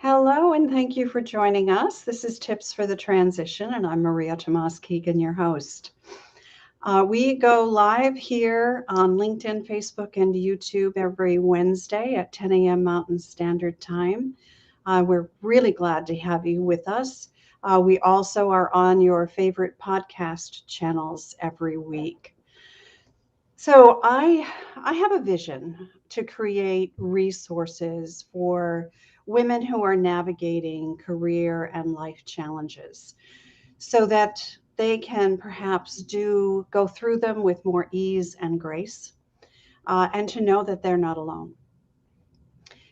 Hello, and thank you for joining us. This is Tips for the Transition, and I'm Maria Tomás-Keegan, your host. We go live here on LinkedIn, Facebook, and YouTube every Wednesday at 10 a.m. Mountain Standard Time. We're really glad to have you with us. We also are on your favorite podcast channels every week. So I have a vision to create resources for women who are navigating career and life challenges so that they can perhaps go through them with more ease and grace, and to know that they're not alone.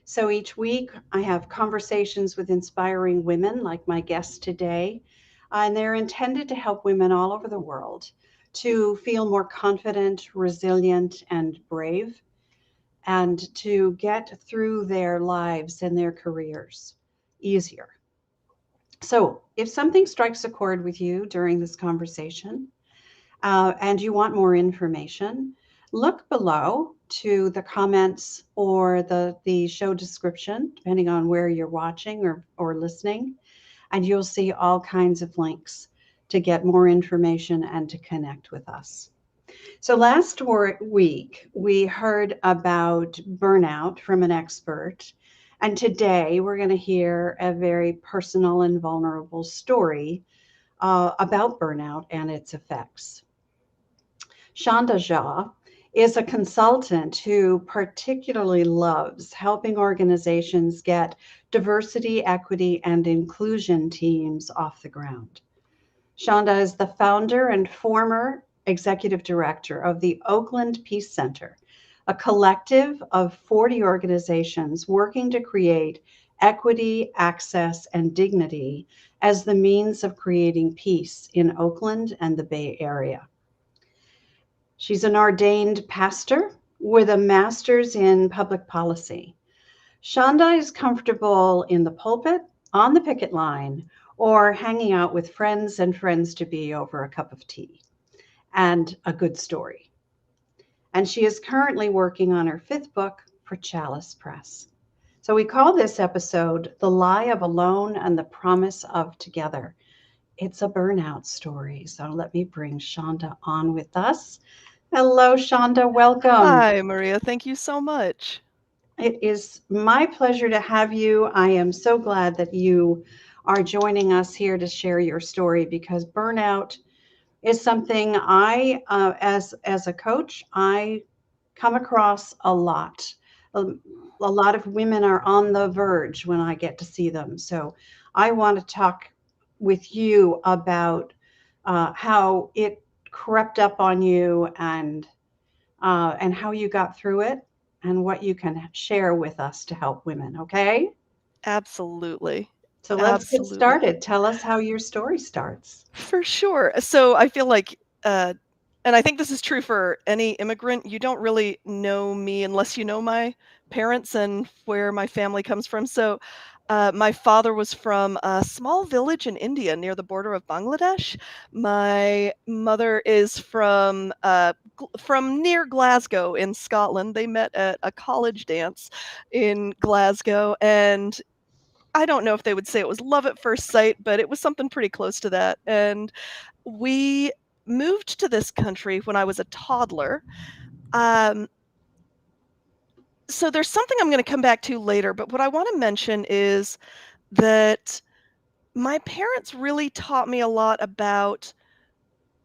So each week I have conversations with inspiring women like my guest today, and they're intended to help women all over the world to feel more confident, resilient, and brave, and to get through their lives and their careers easier. So, if something strikes a chord with you during this conversation, and you want more information, look below to the comments or the show description, depending on where you're watching or listening, and you'll see all kinds of links to get more information and to connect with us. So last week, we heard about burnout from an expert. And today, we're going to hear a very personal and vulnerable story about burnout and its effects. Sandhya Jha is a consultant who particularly loves helping organizations get diversity, equity, and inclusion teams off the ground. Sandhya is the founder and former executive director of the Oakland Peace Center, a collective of 40 organizations working to create equity, access, and dignity as the means of creating peace in Oakland and the Bay Area. She's an ordained pastor with a master's in public policy. Sandhya is comfortable in the pulpit, on the picket line, or hanging out with friends and friends to be over a cup of tea and a good story. And she is currently working on her fifth book for Chalice Press. So we call this episode The Lie of Alone and the Promise of Together. It's a burnout story. So let me bring Sandhya on with us. Hello, Sandhya. Welcome. Hi, Maria. Thank you so much. It is my pleasure to have you. I am so glad that you are joining us here to share your story, because burnout is something as a coach, I come across a lot. A lot of women are on the verge when I get to see them. So I want to talk with you about how it crept up on you, and how you got through it, and what you can share with us to help women. Okay. Absolutely. So let's get Absolutely. started. Tell us how your story starts. For sure. So I feel like, and I think this is true for any immigrant, you don't really know me unless you know my parents and where my family comes from. So my father was from a small village in India near the border of Bangladesh. My mother is from near Glasgow in Scotland. They met at a college dance in Glasgow, and I don't know if they would say it was love at first sight, but it was something pretty close to that. And we moved to this country when I was a toddler. Um, so there's something I'm going to come back to later, but what I want to mention is that my parents really taught me a lot about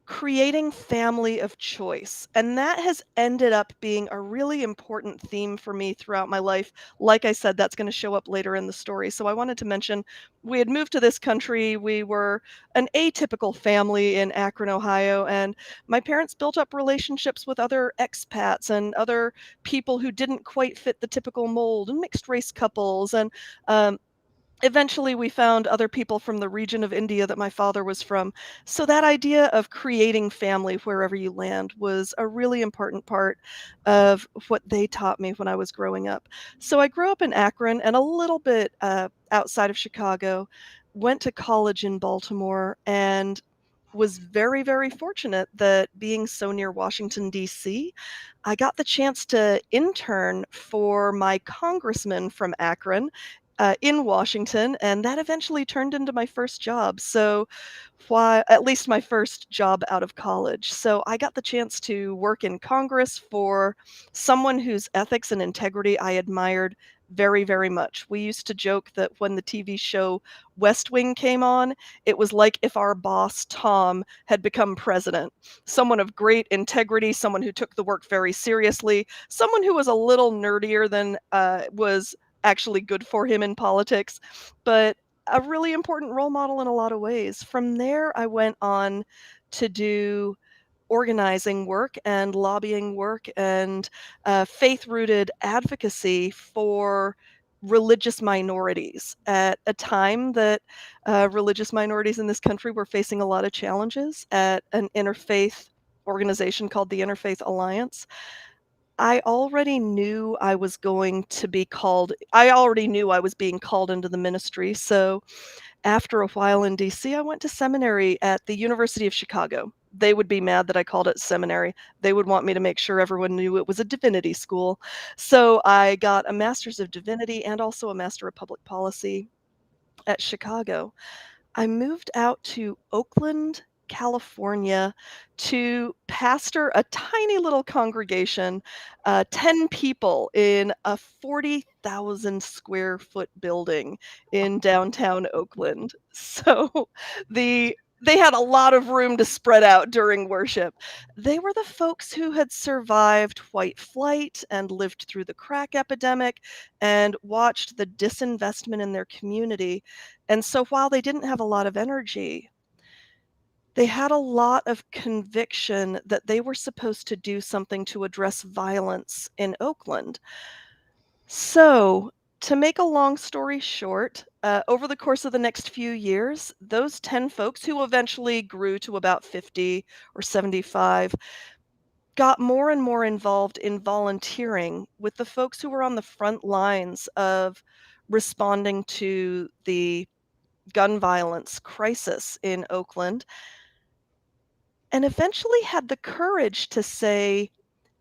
creating family of choice. And that has ended up being a really important theme for me throughout my life. Like I said, that's going to show up later in the story. So I wanted to mention we had moved to this country. We were an atypical family in Akron, Ohio, and my parents built up relationships with other expats and other people who didn't quite fit the typical mold, and mixed race couples. And eventually we found other people from the region of India that my father was from. So that idea of creating family wherever you land was a really important part of what they taught me when I was growing up. So I grew up in Akron and a little bit outside of Chicago, went to college in Baltimore, and was very, very fortunate that being so near Washington, D.C., I got the chance to intern for my congressman from Akron in Washington, and that eventually turned into my first job. So, why, at least my first job out of college. So, I got the chance to work in Congress for someone whose ethics and integrity I admired very, very much. We used to joke that when the TV show West Wing came on, it was like if our boss, Tom, had become president. Someone of great integrity, someone who took the work very seriously, someone who was a little nerdier than was actually good for him in politics, but a really important role model in a lot of ways. From there, I went on to do organizing work and lobbying work and faith rooted advocacy for religious minorities at a time that religious minorities in this country were facing a lot of challenges at an interfaith organization called the Interfaith Alliance. I already knew I was being called into the ministry, so after a while in DC, I went to seminary at the University of Chicago. They would be mad that I called it seminary. They would want me to make sure everyone knew it was a divinity school. So I got a master's of divinity and also a master of public policy at Chicago. I moved out to Oakland, California to pastor a tiny little congregation, 10 people in a 40,000 square foot building in downtown Oakland. So they had a lot of room to spread out during worship. They were the folks who had survived white flight and lived through the crack epidemic and watched the disinvestment in their community. And so while they didn't have a lot of energy, they had a lot of conviction that they were supposed to do something to address violence in Oakland. So, to make a long story short, over the course of the next few years, those 10 folks who eventually grew to about 50 or 75 got more and more involved in volunteering with the folks who were on the front lines of responding to the gun violence crisis in Oakland, and eventually had the courage to say,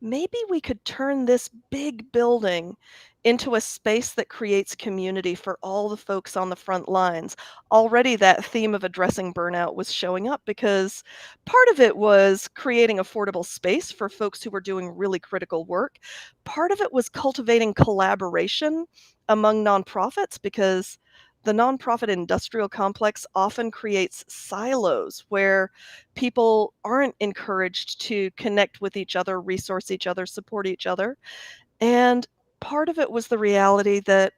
maybe we could turn this big building into a space that creates community for all the folks on the front lines. Already, that theme of addressing burnout was showing up because part of it was creating affordable space for folks who were doing really critical work. Part of it was cultivating collaboration among nonprofits because the nonprofit industrial complex often creates silos where people aren't encouraged to connect with each other, resource each other, support each other. And part of it was the reality that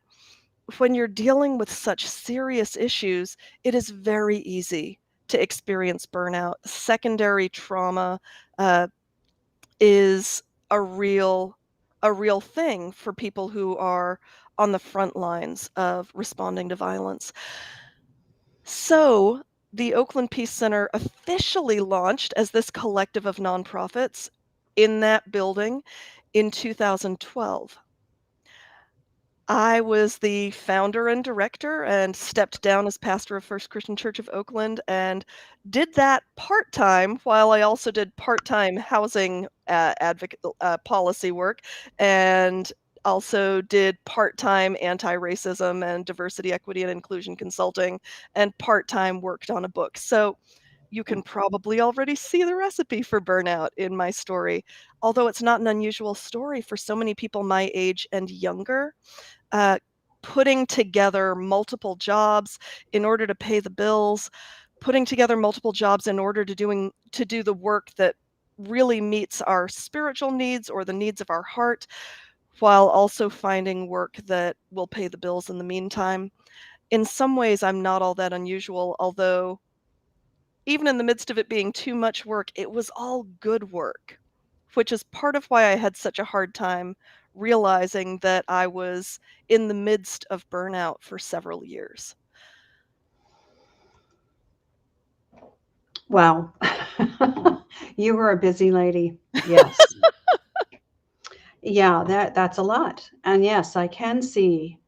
when you're dealing with such serious issues, it is very easy to experience burnout. Secondary trauma uh, is a real a real thing for people who are on the front lines of responding to violence. So, the Oakland Peace Center officially launched as this collective of nonprofits in that building in 2012. I was the founder and director and stepped down as pastor of First Christian Church of Oakland and did that part-time while I also did part-time housing advocate policy work and also did part-time anti-racism and diversity, equity, and inclusion consulting and part-time worked on a book. So you can probably already see the recipe for burnout in my story, although it's not an unusual story for so many people my age and younger. uh, Putting together multiple jobs in order to pay the bills, putting together multiple jobs in order to do the work that really meets our spiritual needs or the needs of our heart, while also finding work that will pay the bills in the meantime. In some ways, I'm not all that unusual, although even in the midst of it being too much work, it was all good work, which is part of why I had such a hard time realizing that I was in the midst of burnout for several years. Wow. You were a busy lady. Yes. Yeah, that's a lot. And yes, I can see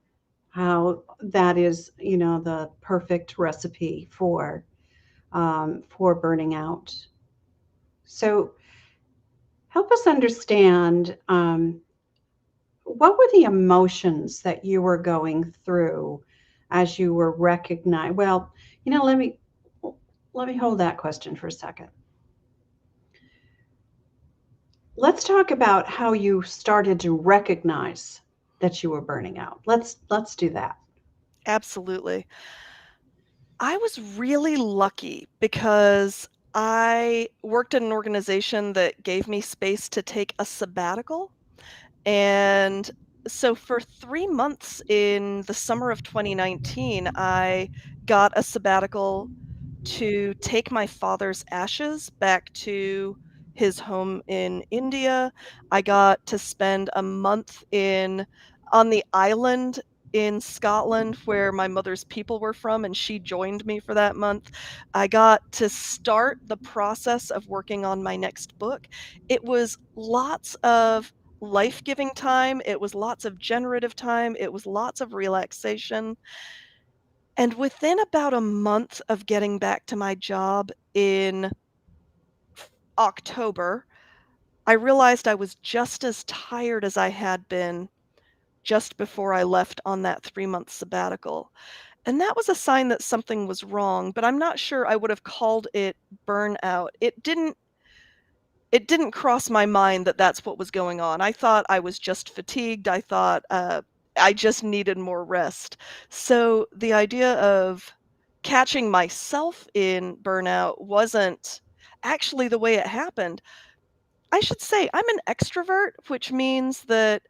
how that is, the perfect recipe for burning out. So help us understand what were the emotions that you were going through as you were recognizing? Well, let me hold that question for a second. Let's talk about how you started to recognize that you were burning out. Let's do that. Absolutely. I was really lucky because I worked at an organization that gave me space to take a sabbatical. And so for 3 months in the summer of 2019, I got a sabbatical to take my father's ashes back to his home in India. I got to spend a month in on the island in Scotland where my mother's people were from, and she joined me for that month. I got to start the process of working on my next book. It was lots of life-giving time, it was lots of generative time, it was lots of relaxation. And within about a month of getting back to my job in October, I realized I was just as tired as I had been just before I left on that 3-month sabbatical. And that was a sign that something was wrong, but I'm not sure I would have called it burnout. It didn't cross my mind that that's what was going on. I thought I was just fatigued. I thought, I just needed more rest. So the idea of catching myself in burnout wasn't actually the way it happened. I should say I'm an extrovert, which means that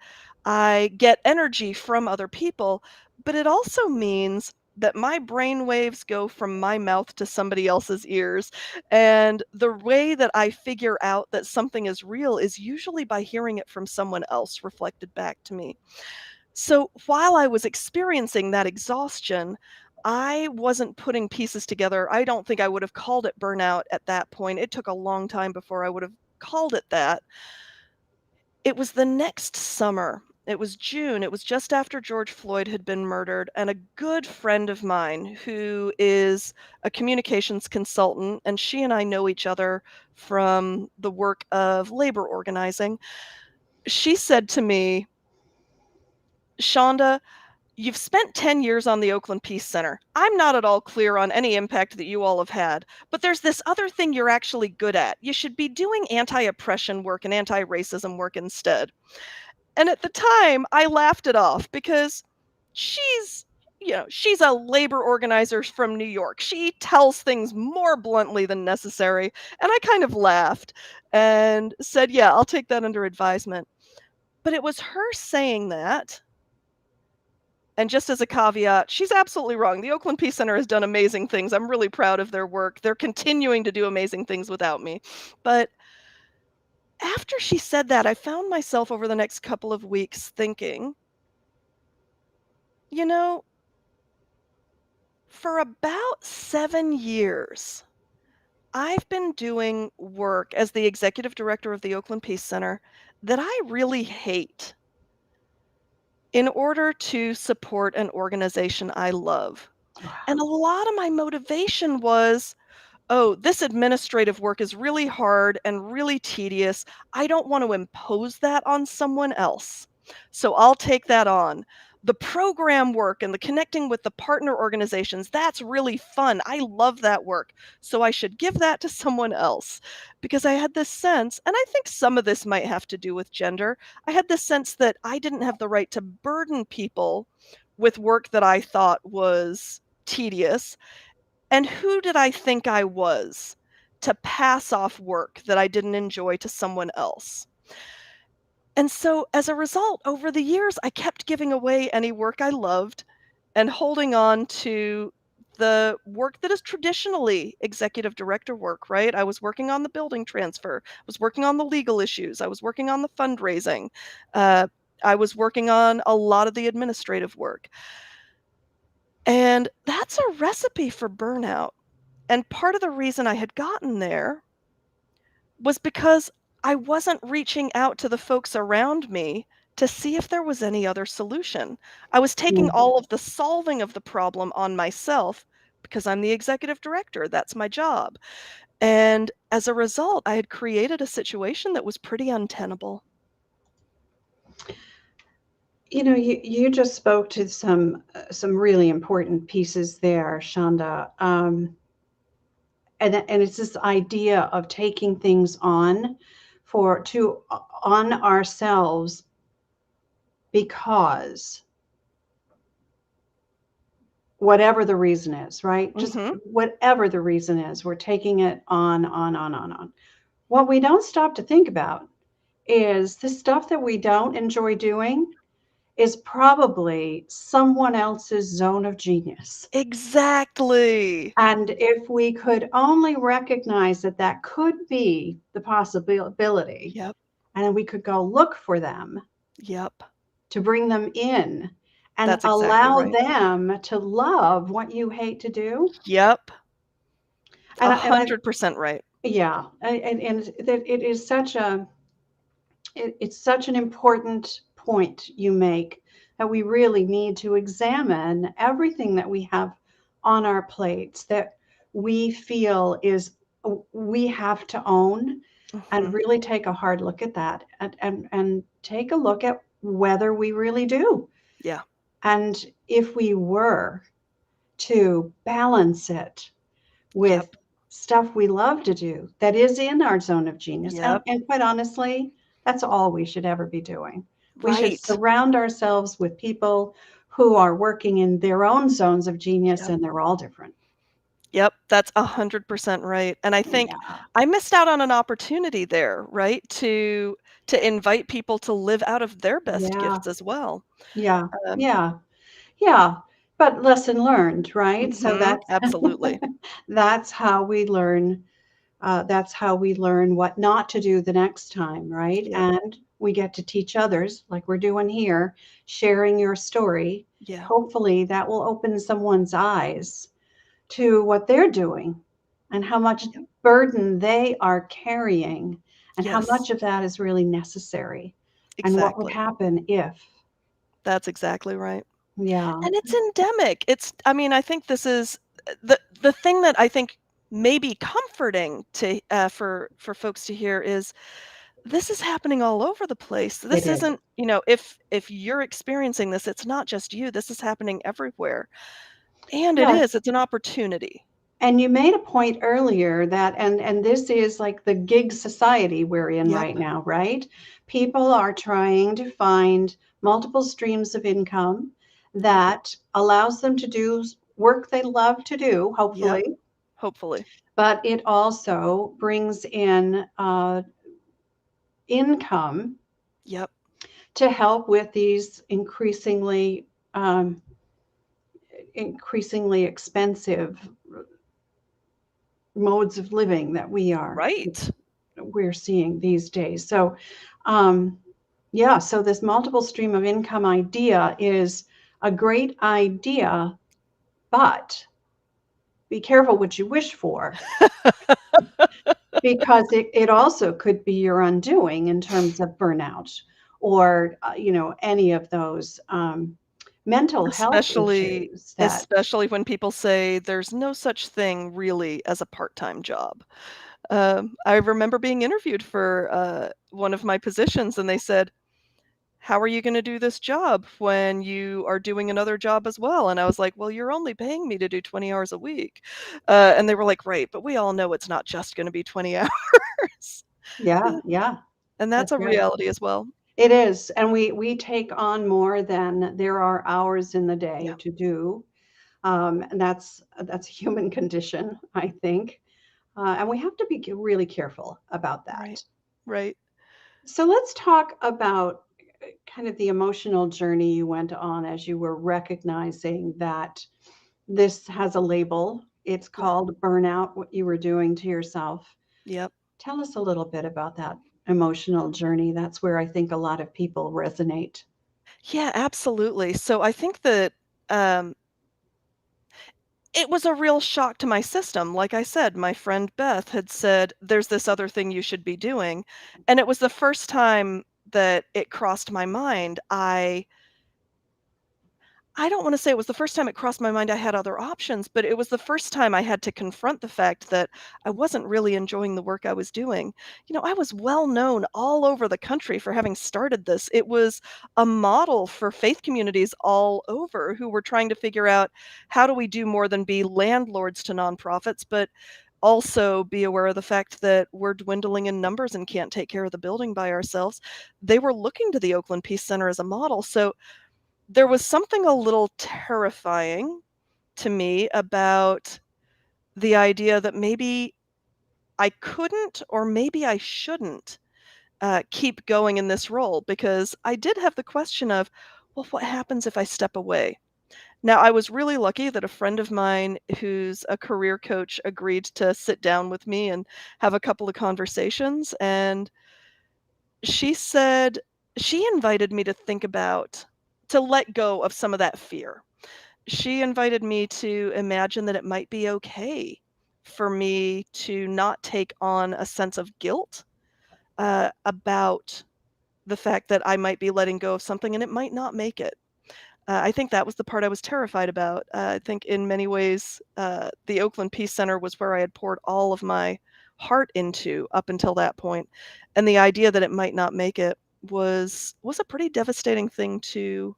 I get energy from other people, but it also means that my brain waves go from my mouth to somebody else's ears. And the way that I figure out that something is real is usually by hearing it from someone else reflected back to me. So while I was experiencing that exhaustion, I wasn't putting pieces together. I don't think I would have called it burnout at that point. It took a long time before I would have called it that. It was the next summer. It was June. It was just after George Floyd had been murdered, and a good friend of mine who is a communications consultant, and she and I know each other from the work of labor organizing. She said to me, "Shonda, you've spent 10 years on the Oakland Peace Center. I'm not at all clear on any impact that you all have had, but there's this other thing you're actually good at. You should be doing anti-oppression work and anti-racism work instead." And at the time, I laughed it off because she's, she's a labor organizer from New York. She tells things more bluntly than necessary. And I kind of laughed and said, yeah, I'll take that under advisement. But it was her saying that. And just as a caveat, she's absolutely wrong. The Oakland Peace Center has done amazing things. I'm really proud of their work. They're continuing to do amazing things without me. But after she said that, I found myself over the next couple of weeks thinking, you know, for about 7 years, I've been doing work as the executive director of the Oakland Peace Center that I really hate in order to support an organization I love. And a lot of my motivation was, oh, this administrative work is really hard and really tedious. I don't want to impose that on someone else. So I'll take that on. The program work and the connecting with the partner organizations, that's really fun. I love that work. So I should give that to someone else. Because I had this sense, and I think some of this might have to do with gender, I had this sense that I didn't have the right to burden people with work that I thought was tedious. And who did I think I was to pass off work that I didn't enjoy to someone else? And so as a result, over the years, I kept giving away any work I loved and holding on to the work that is traditionally executive director work, right? I was working on the building transfer, I was working on the legal issues, I was working on the fundraising, uh, I was working on a lot of the administrative work. And that's a recipe for burnout. And part of the reason I had gotten there was because I wasn't reaching out to the folks around me to see if there was any other solution. I was taking Mhm. all of the solving of the problem on myself because I'm the executive director. That's my job. And as a result, I had created a situation that was pretty untenable. You just spoke to some really important pieces there, Shonda. And it's this idea of taking things on ourselves because whatever the reason is, right? Just Mhm. whatever the reason is, we're taking it on. What we don't stop to think about is the stuff that we don't enjoy doing is probably someone else's zone of genius. Exactly. And if we could only recognize that that could be the possibility, Yep. and then we could go look for them Yep. to bring them in and That's exactly allow right. them to love what you hate to do. Yep. And 100% right. yeah, and that it's such an important point you make that we really need to examine everything that we have on our plates that we feel is we have to own, and Mhm. really take a hard look at that, and take a look at whether we really do. Yeah. And if we were to balance it with Yep. stuff we love to do that is in our zone of genius. And, Yep. and quite honestly, that's all we should ever be doing. We should Right. surround ourselves with people who are working in their own zones of genius, Yep. and they're all different. Yep. That's 100% right. And I think Yeah. I missed out on an opportunity there, right? To invite people to live out of their best Yeah. gifts as well. Yeah. Um, Yeah. Yeah. But lesson learned, right? So mhm. Absolutely. that's how we learn. That's how we learn what not to do the next time, right? Yep. And we get to teach others, like we're doing here, sharing your story. Yeah. Hopefully, that will open someone's eyes to what they're doing and how much Yep. burden they are carrying, and how Yes. much of that is really necessary, and what would Exactly. happen if. That's exactly right. Yeah, And it's endemic. I mean, I think this is the thing that I think may be comforting to for folks to hear is this is happening all over the place. it This is. isn't, if you're experiencing this, it's not just you. This is happening everywhere. And Yeah. it's an opportunity. And you made a point earlier that, and this is like the gig society we're in Yep. right now, right? People are trying to find multiple streams of income Yep. that allows them to do work they love to do, Yep. hopefully, Hopefully. but it also brings in income Yep. to help with these um, increasingly expensive modes of living that Right. we're seeing these days. So, um, yeah, so this multiple stream of income idea is a great idea, but be careful what you wish for, because it also could be your undoing in terms of burnout, or any of those mental health Especially issues that. especially when people say there's no such thing really as a part-time job. I remember being interviewed for, one of my positions, and they said, "How are you gonna do this job when you are doing another job as well?" And I was like, "Well, you're only paying me to do 20 hours a week." And they were like, "Right, but we all know it's not just gonna be 20 hours." Yeah, yeah, And that's that's a right. reality as well. It is, and we take on more than there are hours in the day Yeah, to do. And that's a human condition, I think, and we have to be really careful about right, that. right. So let's talk about kind of the emotional journey you went on as you were recognizing that this has a label. It's Yeah, called burnout, what you were doing to yourself. yep. Tell us a little bit about that emotional journey. That's where I think a lot of people resonate. Yeah, absolutely. So I think that, um it was a real shock to my system. Like I said, my friend Beth had said, "There's this other thing you should be doing." And it was the first time that it crossed my mind. I don't want to say it was the first time it crossed my mind I had other options, but it was the first time I had to confront the fact that I wasn't really enjoying the work I was doing. I was well known all over the country for having started this. It was a model for faith communities all over who were trying to figure out, how do we do more than be landlords to nonprofits, but also be aware of the fact that we're dwindling in numbers and can't take care of the building by ourselves. They were looking to the Oakland Peace Center as a model. So there was something a little terrifying to me about the idea that maybe I couldn't, or maybe I shouldn't, keep going in this role, because I did have the question of, well, what happens if I step away? Now, I was really lucky that a friend of mine who's a career coach agreed to sit down with me and have a couple of conversations. And she said she invited me to think about, to let go of some of that fear. She invited me to imagine that it might be okay for me to not take on a sense of guilt about the fact that I might be letting go of something and it might not make it. I think that was the part I was terrified about. I think in many ways, the Oakland Peace Center was where I had poured all of my heart into up until that point, and the idea that it might not make it was a pretty devastating thing to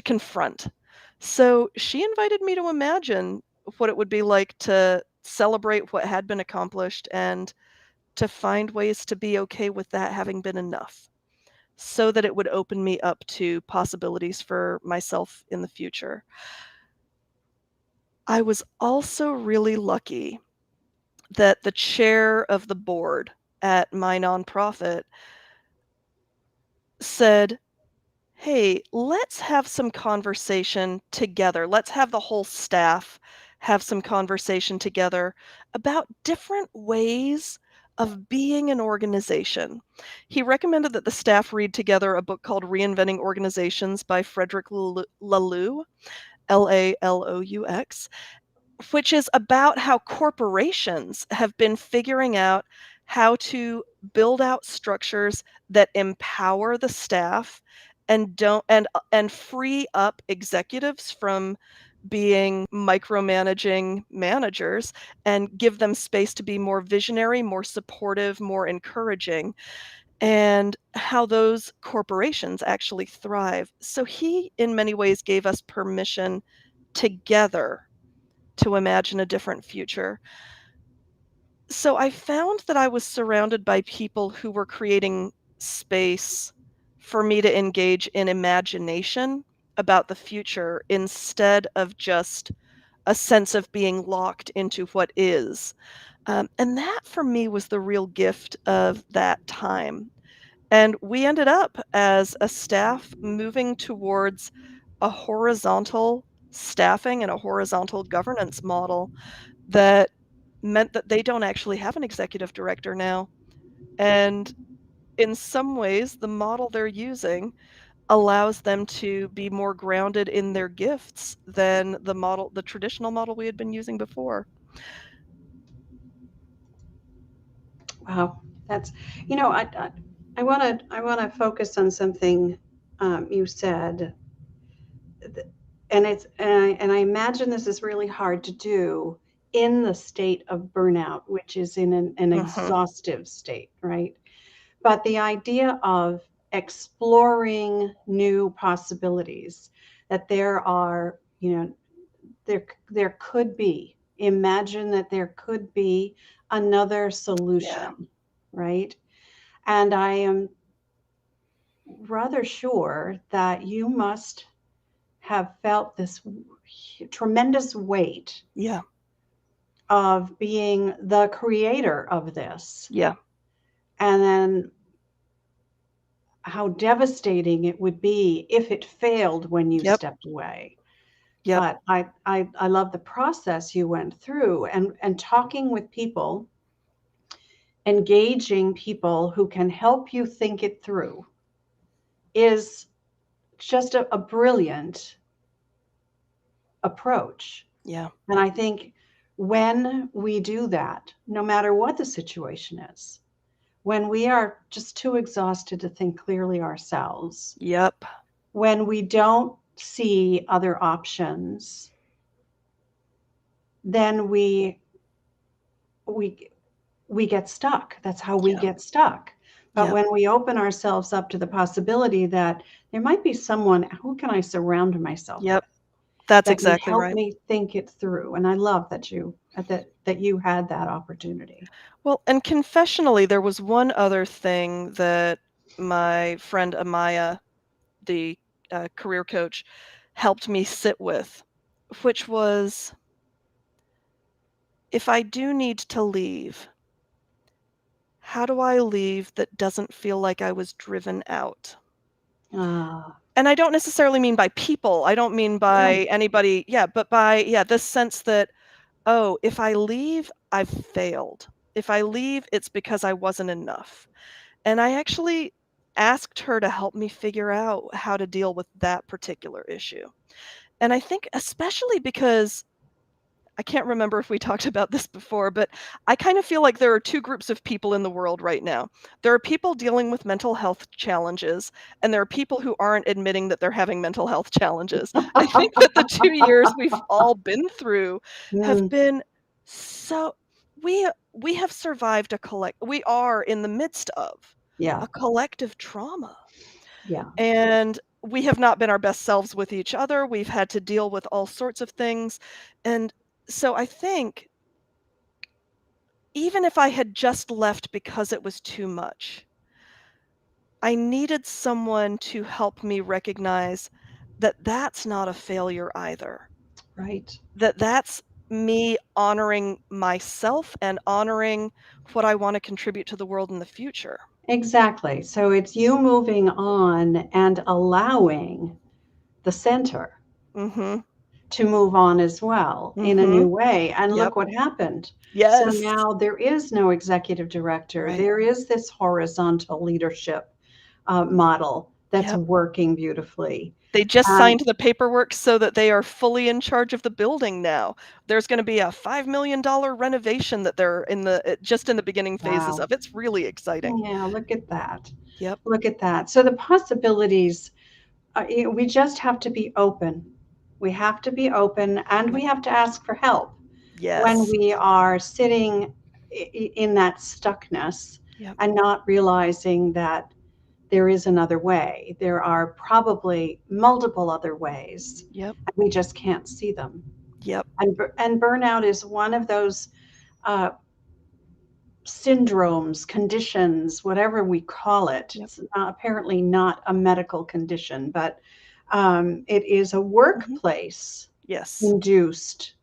confront. So she invited me to imagine what it would be like to celebrate what had been accomplished and to find ways to be okay with that having been enough, so that it would open me up to possibilities for myself in the future. I was also really lucky that the chair of the board at my nonprofit said, "Hey, let's have some conversation together. Let's have the whole staff have some conversation together about different ways of being an organization." He recommended that the staff read together a book called Reinventing Organizations by Frederick Laloux, Lalaux, which is about how corporations have been figuring out how to build out structures that empower the staff and don't and free up executives from being micromanaging managers, and give them space to be more visionary, more supportive, more encouraging, and how those corporations actually thrive. So he, in many ways, gave us permission together to imagine a different future. So I found that I was surrounded by people who were creating space for me to engage in imagination about the future, instead of just a sense of being locked into what is. And that for me was the real gift of that time. And we ended up as a staff moving towards a horizontal staffing and a horizontal governance model that meant that they don't actually have an executive director now. And in some ways, the model they're using allows them to be more grounded in their gifts than the traditional model we had been using before. Wow, that's, I want to focus on something you said, and I imagine this is really hard to do in the state of burnout, which is in an Mhm. exhaustive state, right? But the idea of exploring new possibilities, that there are, there could be, imagine that there could be another Yeah. solution, right? And I am rather sure that you must have felt this tremendous weight Yeah. of being the creator of this, Yeah. and then how devastating it would be if it failed when you Yep. stepped away. Yep. But I love the process you went through, and talking with people, engaging people who can help you think it through is just a brilliant approach. Yeah. And I think when we do that, no matter what the situation is, when we are just too exhausted to think clearly ourselves, Yep. when we don't see other options, then we get stuck. That's how we Yeah. get stuck. But Yep. when we open ourselves up to the possibility that there might be someone, who can I surround myself with, Yep. That's that would exactly help right. me think it through. And I love that you had that opportunity. Well, and confessionally, there was one other thing that my friend Amaya, the career coach, helped me sit with, which was, if I do need to leave, how do I leave that doesn't feel like I was driven out? Ah, And I don't necessarily mean by people. I don't mean right. by anybody. Yeah, but by, this sense that, oh, if I leave, I've failed. If I leave, it's because I wasn't enough. And I actually asked her to help me figure out how to deal with that particular issue. And I think especially because I can't remember if we talked about this before, but I kind of feel like there are two groups of people in the world right now. There are people dealing with mental health challenges, and there are people who aren't admitting that they're having mental health challenges. I think that the 2 years we've all been through have Mm, been so we have survived we are in the midst of yeah, a collective trauma. yeah, And we have not been our best selves with each other. We've had to deal with all sorts of things. And so I think even if I had just left because it was too much, I needed someone to help me recognize that that's not a failure either. right. That that's me honoring myself and honoring what I want to contribute to the world in the future. Exactly. So it's you moving on and allowing the center Mhm. to move on as well in a new Mhm. way. And Yep. look what happened. So Yes. now there is no executive director. Right. There is this horizontal leadership model that's Yep. working beautifully. They just And signed the paperwork so that they are fully in charge of the building now. There's gonna be a $5 million renovation that they're just in the beginning phases wow. of. It's really exciting. Yeah, look at that. Yep. Look at that. So the possibilities, we just have to be open. We have to be open and we Yep. have to ask for help when Yes. we are sitting in that stuckness Yep. and not realizing that there is another way. There are probably multiple other ways, Yep. and we just can't see them. Yep. And burnout is one of those uh, syndromes, conditions, whatever we call it. Yep. It's apparently not a medical condition, but it is a Mhm. workplace Yes. induced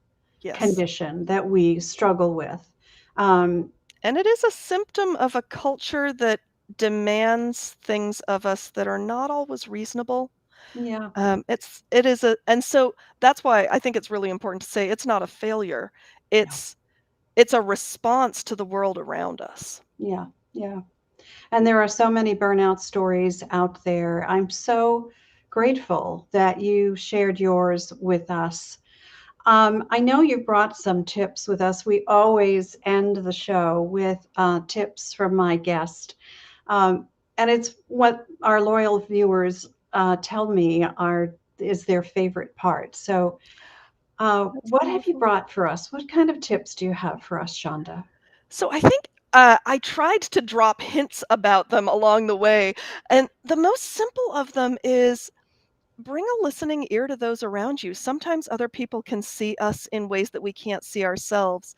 Yes. condition that we struggle with. Um, And it is a symptom of a culture that demands things of us that are not always reasonable. yeah, It is a and so that's why I think it's really important to say it's not a failure. yeah, It's a response to the world around us. yeah, yeah. And there are so many burnout stories out there. I'm so grateful that you shared yours with us. I know you brought some tips with us. We always end the show with tips from my guest. Um, and it's what our loyal viewers tell me is their favorite part. So, That's what have you wonderful. brought for us? What kind of tips do you have for us, Shonda? So I think, I tried to drop hints about them along the way, and the most simple of them is bring a listening ear to those around you. Sometimes other people can see us in ways that we can't see ourselves.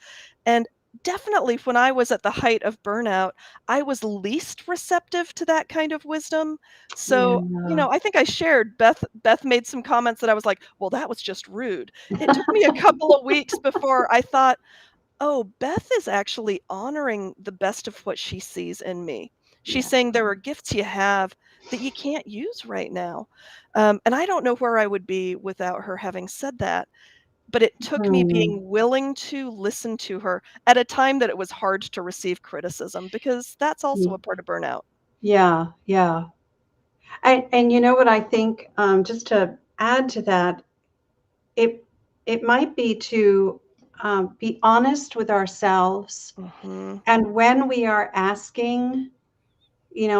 And definitely when I was at the height of burnout, I was least receptive to that kind of wisdom. So, Yeah. I think I shared Beth made some comments that I was like, "Well, that was just rude." It took me a couple of weeks before I thought, "Oh, Beth is actually honoring the best of what she sees in me." She's Yeah. saying there are gifts you have that you can't use right now. And I don't know where I would be without her having said that. But it took me Hmm. being willing to listen to her at a time that it was hard to receive criticism because that's also a part of burnout. Yeah. Yeah. And you know what I think, just to add to that, it it might be to be honest with ourselves, Mhm. and when we are asking,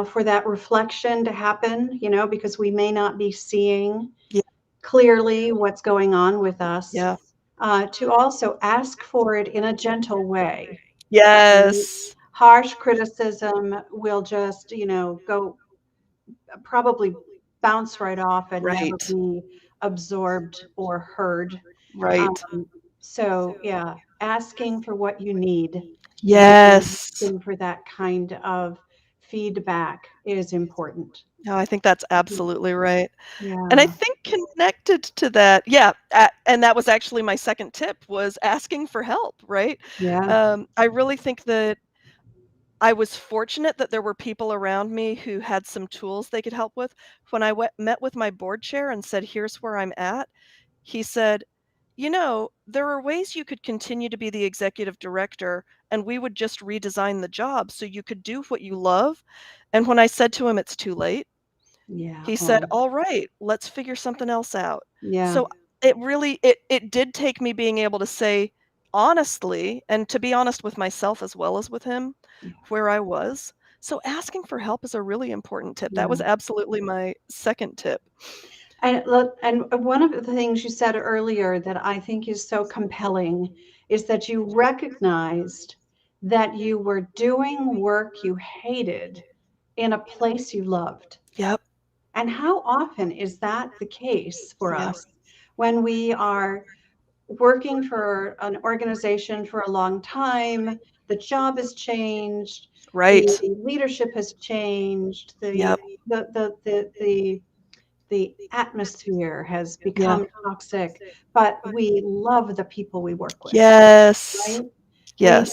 for that reflection to happen, because we may not be seeing Yeah. clearly what's going on with us, Yeah. to also ask for it in a gentle way. Right? Yes. Harsh criticism will just, go probably bounce right off and never Right. be absorbed or heard. Right. Um, so, yeah, asking for what you need, really Yes. asking for that kind of feedback is important. No, I think that's Mhm. absolutely right. And I Yeah, think connected to that, yeah, and that was actually my second tip was asking for help, right? yeah, I really think that I was fortunate that there were people around me who had some tools they could help with. When I met with my board chair and said, "Here's where I'm at," he said, "You know, there are ways you could continue to be the executive director, and we would just redesign the job so you could do what you love." And when I said to him, "It's too late," yeah. he said, Oh, "All right, let's figure something else out." yeah, So it really it did take me being able to say honestly, and to be honest with myself as well as with him, yeah, where I was. So asking for help is a really important tip. That was yeah. absolutely my second tip. And look, and one of the things you said earlier that I think is so compelling is that you recognized that you were doing work you hated in a place you loved. Yep. And how often is that the case for Yeah. us when we are working for an organization for a long time? The job has changed, the Right. leadership has changed, Yep. the atmosphere has Yeah. become toxic, but we love the people we work with, Yes. right? Yes.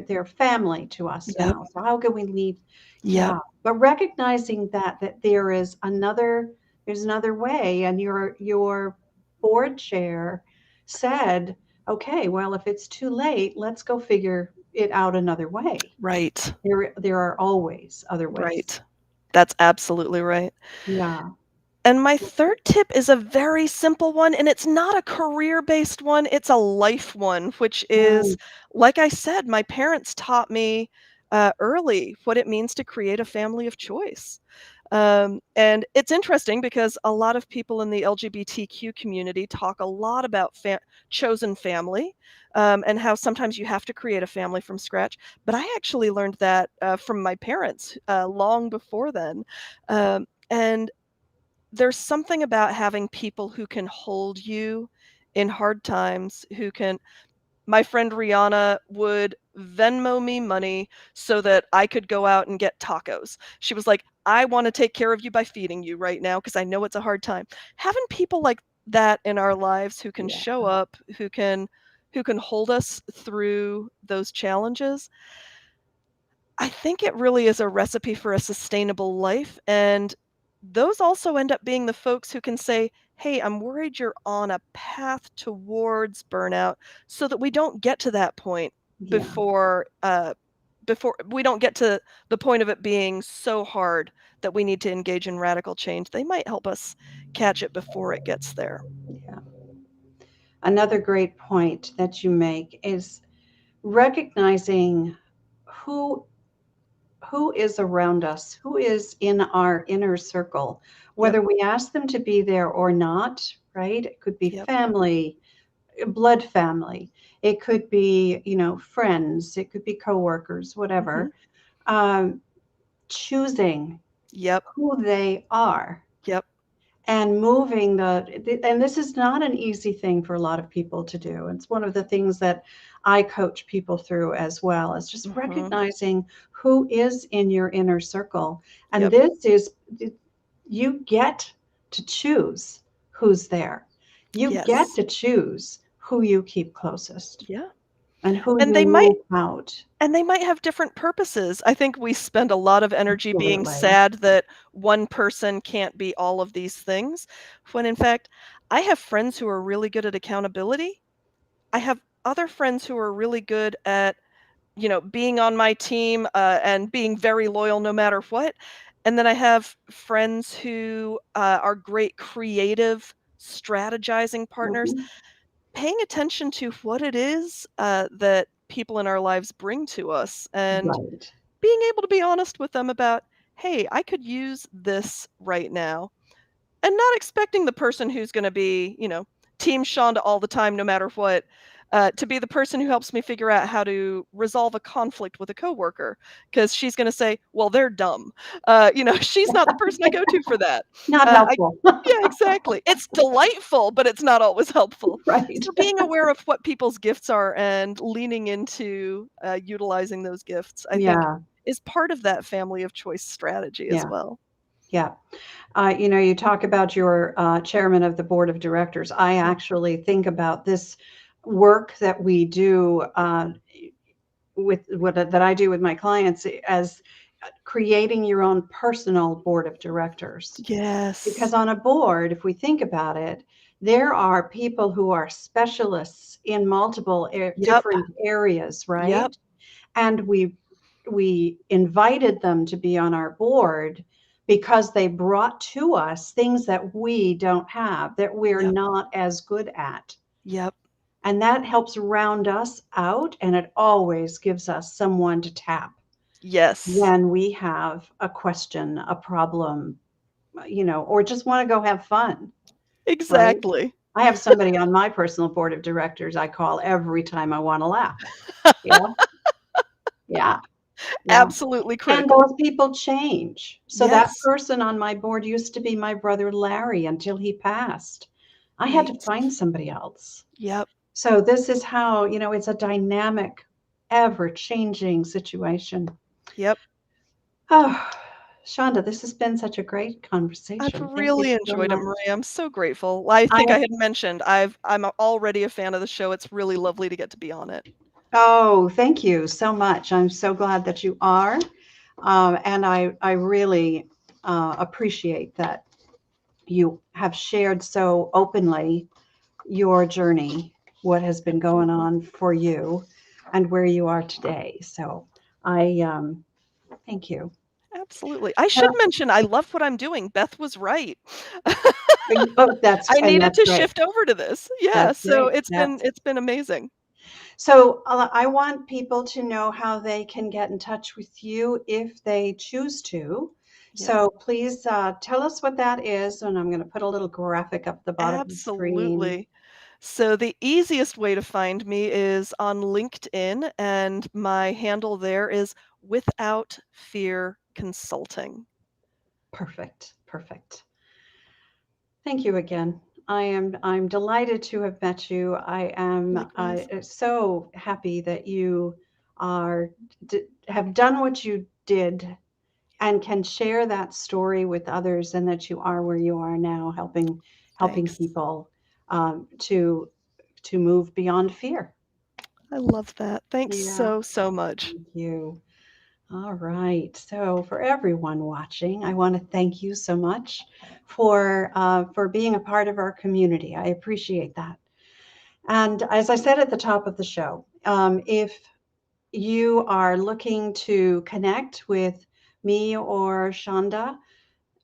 They're family to us Yep. now. So how can we leave? Yep. Yeah, but recognizing that there's another way, and your board chair said, okay, well, if it's too late, let's go figure it out another way. Right. There are always other ways. Right. That's absolutely right. Yeah. And my third tip is a very simple one, and it's not a career-based one, it's a life one, which is, Mm, like I said, my parents taught me, early what it means to create a family of choice. And it's interesting because a lot of people in the LGBTQ community talk a lot about chosen family, and how sometimes you have to create a family from scratch, but I actually learned that, from my parents, long before then, and there's something about having people who can hold you in hard times, who can my friend Rihanna would Venmo me money so that I could go out and get tacos. She was like, "I wanna take care of you by feeding you right now because I know it's a hard time." Having people like that in our lives who can yeah. show up, who can hold us through those challenges, I think it really is a recipe for a sustainable life, and those also end up being the folks who can say, "Hey, I'm worried you're on a path towards burnout," so that we don't get to that point Yeah. before we don't get to the point of it being so hard that we need to engage in radical change. They might help us catch it before it gets there. Yeah. Another great point that you make is recognizing who who is around us, who is in our inner circle, Yep, whether we ask them to be there or not, right? It could be yep, family, blood family. It could be, friends. It could be coworkers, mhm, whatever. Choosing yep, who they are yep, and and this is not an easy thing for a lot of people to do. It's one of the things that I coach people through as well, is just mhm, recognizing who is in your inner circle. And yep, this is, you get to choose who's there. You get yes, to choose who you keep closest yeah, and who and you they might move out. And they might have different purposes. I think we spend a lot of energy being Absolutely. sad that one person can't be all of these things, when in fact, I have friends who are really good at accountability. I have other friends who are really good at, being on my team, and being very loyal no matter what. And then I have friends who, are great creative strategizing partners. Mhm. Paying attention to what it is, that people in our lives bring to us and Right. being able to be honest with them about, "Hey, I could use this right now." And not expecting the person who's going to be, Team Shonda all the time, no matter what, to be the person who helps me figure out how to resolve a conflict with a coworker, because she's going to say, "Well, they're dumb." She's not the person I go to for that. Not I helpful. Yeah, exactly. It's delightful, but it's not always helpful. Right. So being aware of what people's gifts are and leaning into utilizing those gifts, I think, Yeah. is part of that family of choice strategy as Yeah. well. Yeah. You talk about your chairman of the board of directors. I actually think about this work that we do that I do with my clients as creating your own personal board of directors. Yes. Because on a board, if we think about it, there are people who are specialists in multiple Yep. different areas, Yep. right? And we invited them to be on our board because they brought to us things that we don't have, that we're Yep. not as good at. Yep. And that helps round us out, and it always gives us someone to tap Yes. when we have a question, a problem, or just want to go have fun, right? Exactly. I have somebody on my personal board of directors I call every time I want to laugh. Yeah, yeah, yeah. Absolutely And critical. those people change. So that Yes. person on my board used to be my brother Larry until he passed. I had to Right. find somebody else. Yep. So this is how, it's a dynamic, ever-changing situation. Yep. Oh, Shonda, this has been such a great I've conversation. Thank you really so enjoyed it, much. Maria. I'm so grateful. I I think I had mentioned I'm already a fan of the show. It's really lovely to get to be on it. Oh, thank you so much. I'm so glad that you are. And I really appreciate that you have shared so openly your journey, what has been going Absolutely. on for you, and where you are today. So I thank you. Absolutely. I should Well, mention I love what I'm doing. Beth was right. oh, that's I and needed that's to great. shift over to this. Yeah, That's so great. it's been amazing. So I want people to know how they can get in touch with you if they choose to. Yeah. So please tell us what that is, and I'm going to put a little graphic up the bottom of the screen. Absolutely. So the easiest way to find me is on LinkedIn, and my handle there is Without Fear Consulting. Perfect, perfect. Thank you again. I'm delighted to have met you. I am Likewise. so happy that you have done what you did and can share that story with others, and that you are where you are now, helping Thanks. people to move beyond fear. I love that. Thanks Yeah, so, so much. thank you. All right. So for everyone watching, I want to thank you so much for being a part of our community. I appreciate that. And as I said at the top of the show, if you are looking to connect with me or Shonda,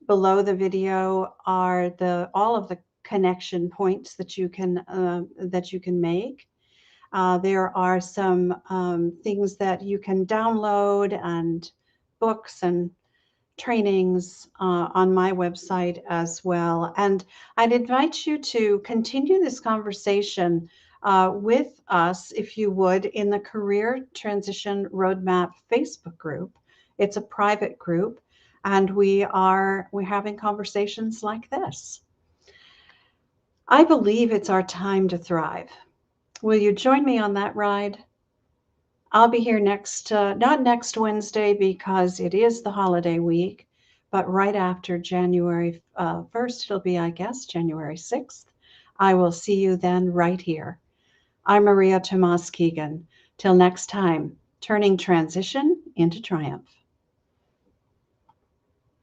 below the video are all of the connection points that you can make. There are some things that you can download, and books and trainings on my website as well. And I'd invite you to continue this conversation with us, if you would, in the Career Transition Roadmap Facebook group. It's a private group, and we're having conversations like this. I believe it's our time to thrive. Will you join me on that ride? I'll be here not next Wednesday because it is the holiday week, but right after January 1st, it'll be, I guess, January 6th. I will see you then right here. I'm Maria Tomás-Keegan. Till next time, turning transition into triumph.